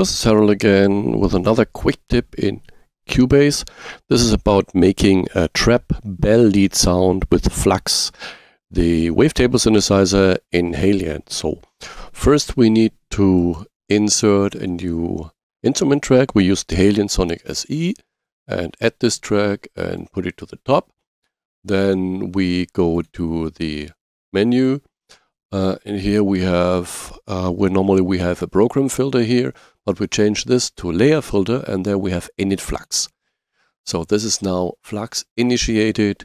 this is Harald again with another quick tip in Cubase. This is about making a trap bell lead sound with FLUX, the wavetable synthesizer in Halion. So first we need to insert a new instrument track. We use the Halion Sonic SE and add this track and put it to the top. Then we go to the menu. And here we have, normally we have a program filter here, but we change this to layer filter, and there we have init FLUX. So this is now FLUX initiated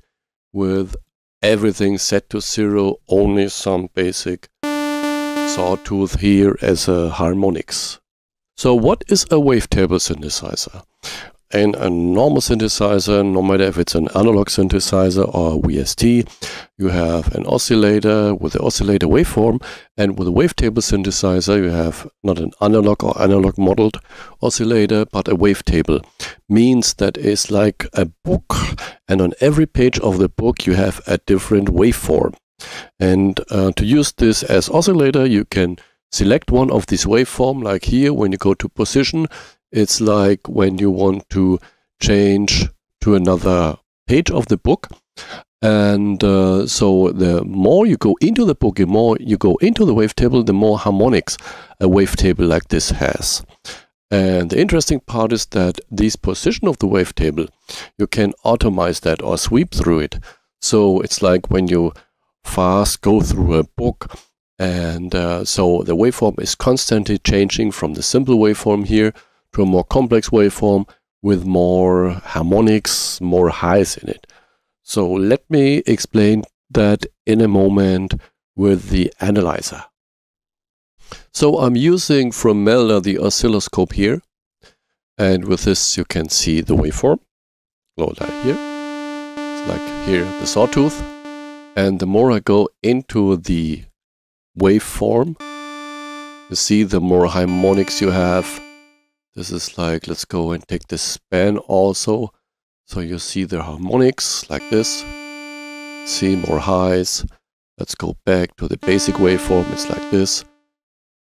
with everything set to 0, only some basic sawtooth here as a harmonics. So what is a wavetable synthesizer? In a normal synthesizer, no matter if it's an analog synthesizer or VST, you have an oscillator with the oscillator waveform, and with a wavetable synthesizer you have not an analog or analog modeled oscillator, but a wavetable. Means that is like a book, and on every page of the book you have a different waveform. And to use this as oscillator, you can select one of these waveform, like here when you go to position. It's like when you want to change to another page of the book. And so the more you go into the book, the more you go into the wavetable, the more harmonics a wavetable like this has. And the interesting part is that this position of the wavetable, you can automize that or sweep through it. So it's like when you fast go through a book, and so the waveform is constantly changing from the simple waveform here to a more complex waveform with more harmonics, more highs in it. So let me explain that in a moment with the analyzer. So I'm using from Melder the oscilloscope here, and with this you can see the waveform. Go like here. It's like here the sawtooth. And the more I go into the waveform, you see the more harmonics you have. This is like, let's go and take the span also. So you see the harmonics like this. See more highs. Let's go back to the basic waveform. It's like this.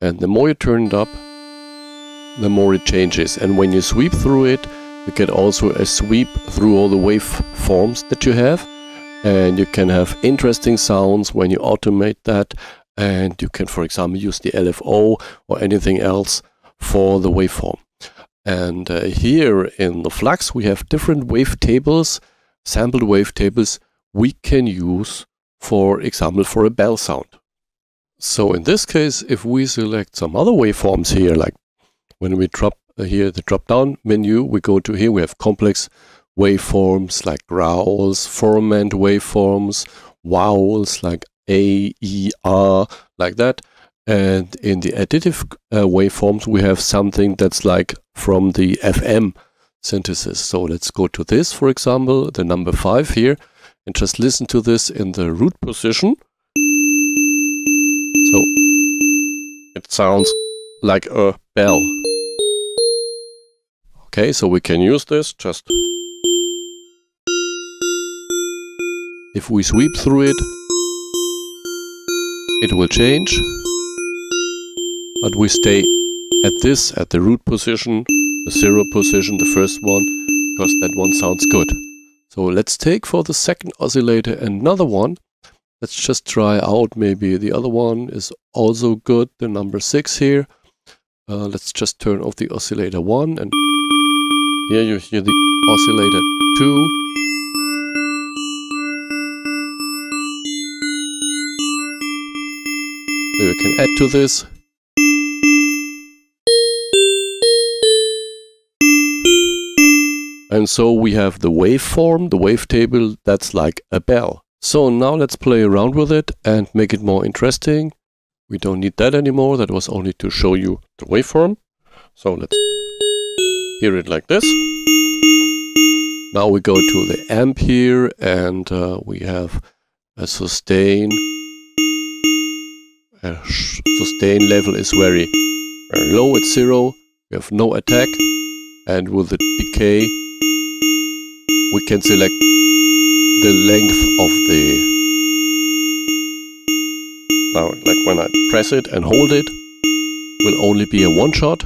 And the more you turn it up, the more it changes. And when you sweep through it, you get also a sweep through all the waveforms that you have. And you can have interesting sounds when you automate that. And you can, for example, use the LFO or anything else for the waveform. And here in the FLUX we have different wavetables, sampled wavetables we can use, for example, for a bell sound. So in this case, if we select some other waveforms here, like when we drop here the drop down menu, we go to here, we have complex waveforms like growls, formant waveforms, vowels like A, E, R, like that. And in the additive waveforms, we have something that's like from the FM synthesis. So let's go to this, for example, the number 5 here, and just listen to this in the root position. So it sounds like a bell. Okay, so we can use this just. If we sweep through it, it will change. But we stay at this, at the root position, the 0 position, the first one, because that one sounds good. So let's take for the second oscillator another one. Let's just try out, maybe the other one is also good, the number 6 here. Let's just turn off the oscillator 1, and here you hear the oscillator 2. So you can add to this. And so we have the waveform, the wavetable, that's like a bell. So now let's play around with it and make it more interesting. We don't need that anymore, that was only to show you the waveform. So let's hear it like this. Now we go to the amp here, and we have a sustain. Sustain level is very low, it's 0. We have no attack. And with the decay, we can select the length of the... Now, like when I press it and hold it, will only be a one shot.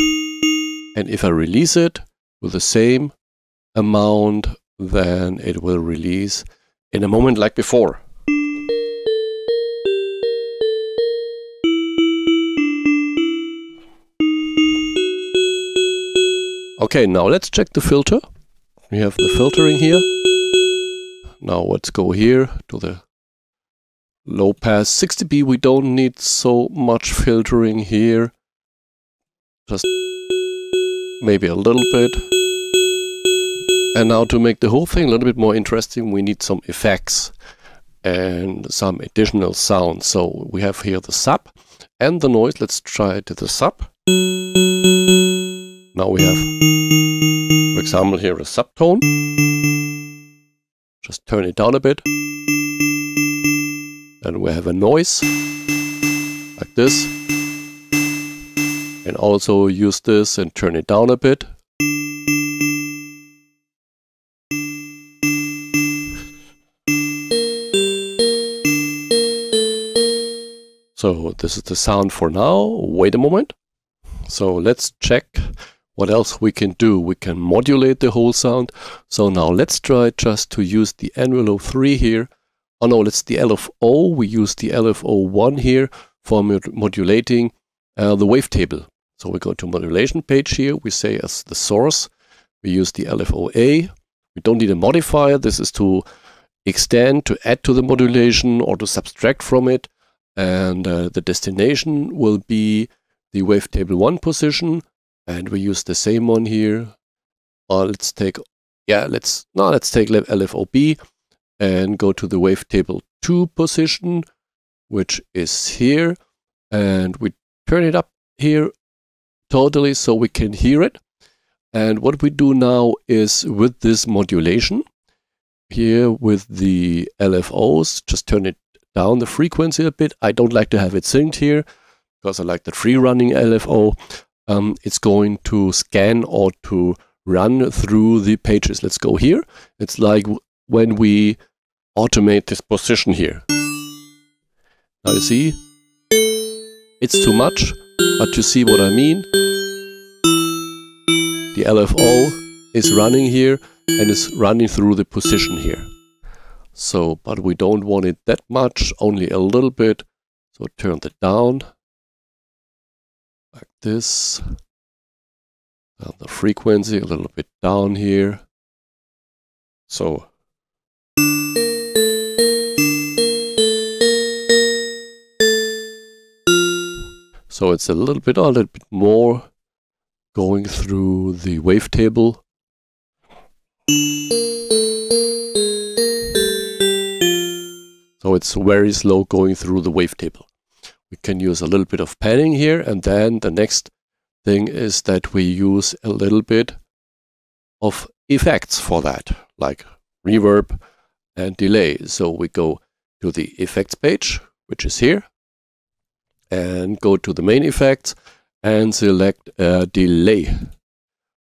And if I release it with the same amount, then it will release in a moment like before. Okay, now let's check the filter. We have the filtering here. Now let's go here to the low pass 6 dB. We don't need so much filtering here. Just maybe a little bit. And now to make the whole thing a little bit more interesting, we need some effects and some additional sounds. So we have here the sub and the noise. Let's try to the sub. Now we have, for example, here a subtone. Just turn it down a bit. And we have a noise, like this. And also use this and turn it down a bit. So this is the sound for now. Wait a moment. So let's check what else we can do. We can modulate the whole sound. So now let's try just to use the envelope 3 here. Oh no, it's the LFO. We use the LFO1 here for modulating the wavetable. So we go to modulation page here. We say as the source, we use the LFOA. We don't need a modifier. This is to extend, to add to the modulation or to subtract from it. And the destination will be the wavetable 1 position. And we use the same one here. Let's take LFOB and go to the wavetable 2 position, which is here. And we turn it up here totally so we can hear it. And what we do now is with this modulation here with the LFOs, just turn it down the frequency a bit. I don't like to have it synced here because I like the free running LFO. It's going to scan or to run through the pages. Let's go here. It's like when we automate this position here. Now you see, it's too much, but you see what I mean. The LFO is running here and is running through the position here. So, but we don't want it that much, only a little bit. So turn it down. Like this. Down the frequency a little bit down here. So it's a little bit more going through the wavetable. So it's very slow going through the wavetable. We can use a little bit of panning here, and then the next thing is that we use a little bit of effects for that, like reverb and delay. So we go to the effects page, which is here, and go to the main effects and select delay.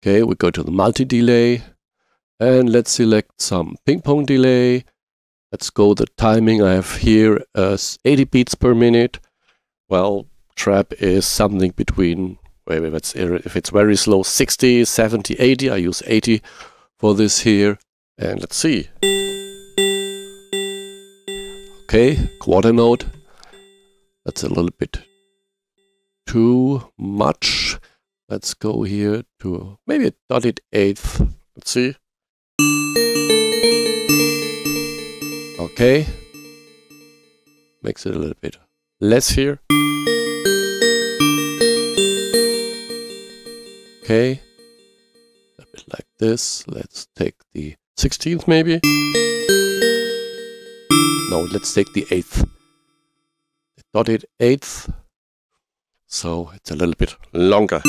Okay, we go to the multi-delay and let's select some ping pong delay. Let's go the timing I have here as 80 beats per minute. Well, trap is something between, if it's very slow, 60, 70, 80. I use 80 for this here. And let's see. Okay, quarter note. That's a little bit too much. Let's go here to maybe a dotted eighth. Let's see. Okay. Makes it a little bit less here. Okay. A bit like this. Let's take the 16th maybe. No, let's take the 8th. The dotted 8th. So it's a little bit longer.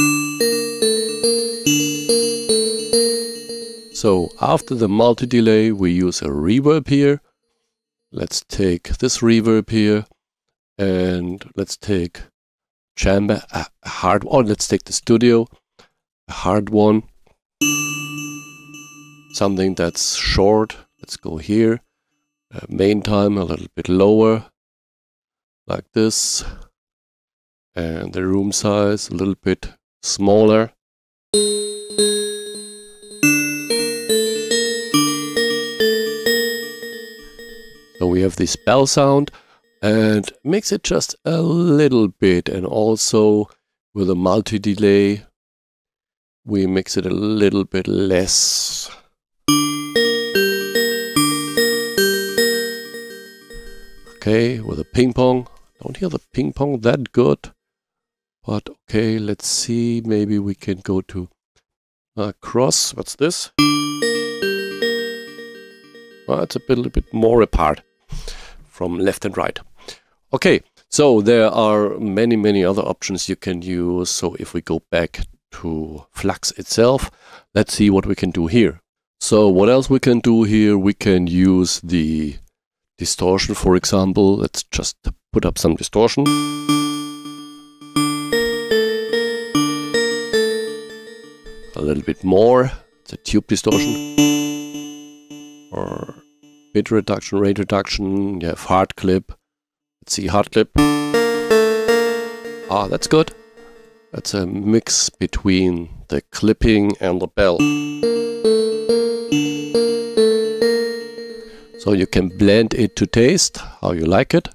So after the multi-delay, we use a reverb here. Let's take this reverb here. And let's take chamber, a hard one. Let's take the studio, a hard one. Something that's short. Let's go here. Main time a little bit lower, like this. And the room size a little bit smaller. So we have this bell sound and mix it just a little bit, and also with a multi-delay we mix it a little bit less. Okay, with a ping pong. Don't hear the ping pong that good, but okay, let's see, maybe we can go to cross. What's this? It's a little bit more apart from left and right. Okay, so there are many other options you can use. So if we go back to FLUX itself, let's see what we can do here. So what else we can do here? We can use the distortion, for example. Let's just put up some distortion. A little bit more. It's a tube distortion. Or bit reduction, rate reduction. You have hard clip. Let's see hard clip. Ah, that's good. That's a mix between the clipping and the bell. So you can blend it to taste, how you like it.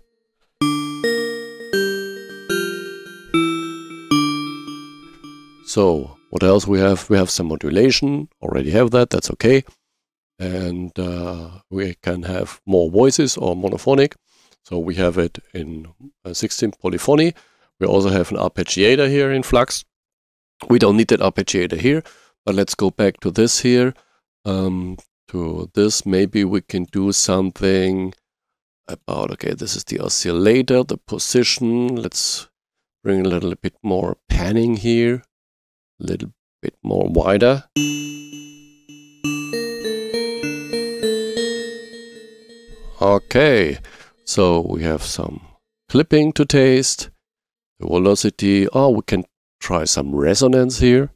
So what else we have? We have some modulation. Already have that, that's okay. And we can have more voices or monophonic. So we have it in 16 polyphony. We also have an arpeggiator here in FLUX. We don't need that arpeggiator here, but let's go back to this here. To this, maybe we can do something about, okay, this is the oscillator, the position. Let's bring a little bit more panning here, a little bit more wider. Okay, so we have some clipping to taste. The velocity, oh, we can try some resonance here.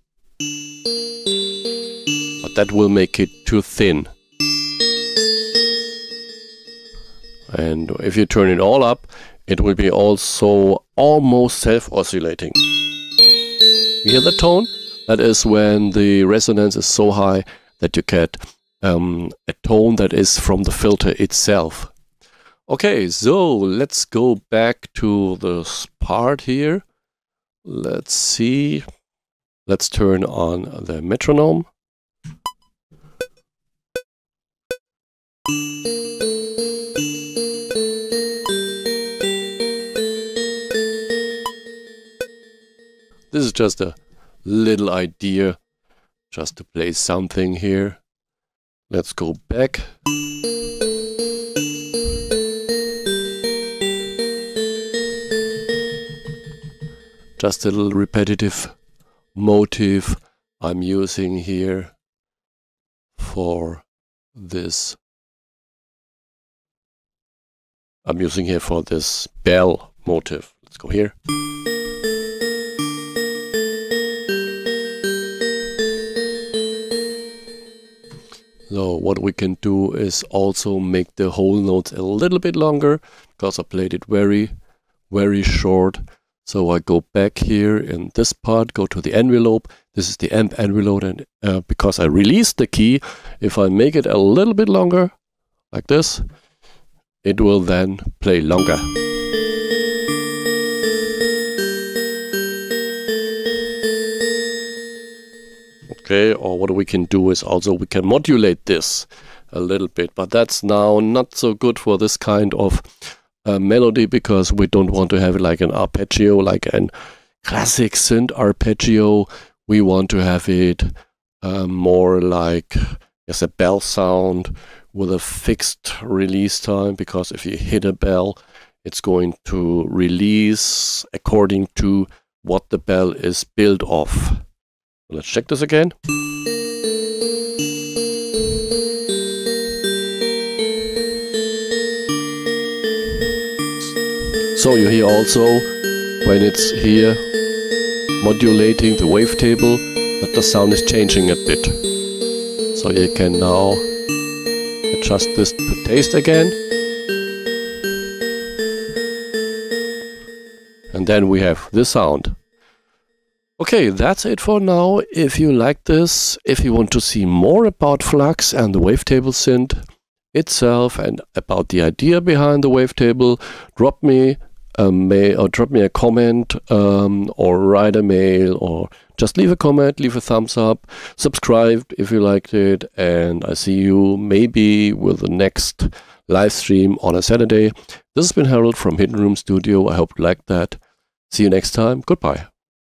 But that will make it too thin. And if you turn it all up, it will be also almost self-oscillating. You hear the tone? That is when the resonance is so high that you get a tone that is from the filter itself. Okay, so let's go back to this part here. Let's see. Let's turn on the metronome. This is just a little idea, just to play something here. Let's go back. Just a little repetitive motif I'm using here for this. I'm using here for this bell motif. Let's go here. So what we can do is also make the whole notes a little bit longer, because I played it very short. So I go back here in this part, go to the envelope. This is the amp envelope, and because I released the key, if I make it a little bit longer, like this, it will then play longer. Okay, or what we can do is also we can modulate this a little bit, but that's now not so good for this kind of melody, because we don't want to have it like an arpeggio, like a classic synth arpeggio. We want to have it more like as a bell sound with a fixed release time, because if you hit a bell, it's going to release according to what the bell is built of. Let's check this again. So you hear also, when it's here modulating the wavetable, that the sound is changing a bit. So you can now adjust this to taste again. And then we have the sound. Okay, that's it for now. If you like this, if you want to see more about FLUX and the Wavetable synth, itself and about the idea behind the wavetable, drop me a mail or drop me a comment, or write a mail, or just leave a comment, leave a thumbs up, subscribe if you liked it, and I see you maybe with the next live stream on a Saturday. This has been Harald from Hiddenroom Studio. I hope you liked that. See you next time. Goodbye.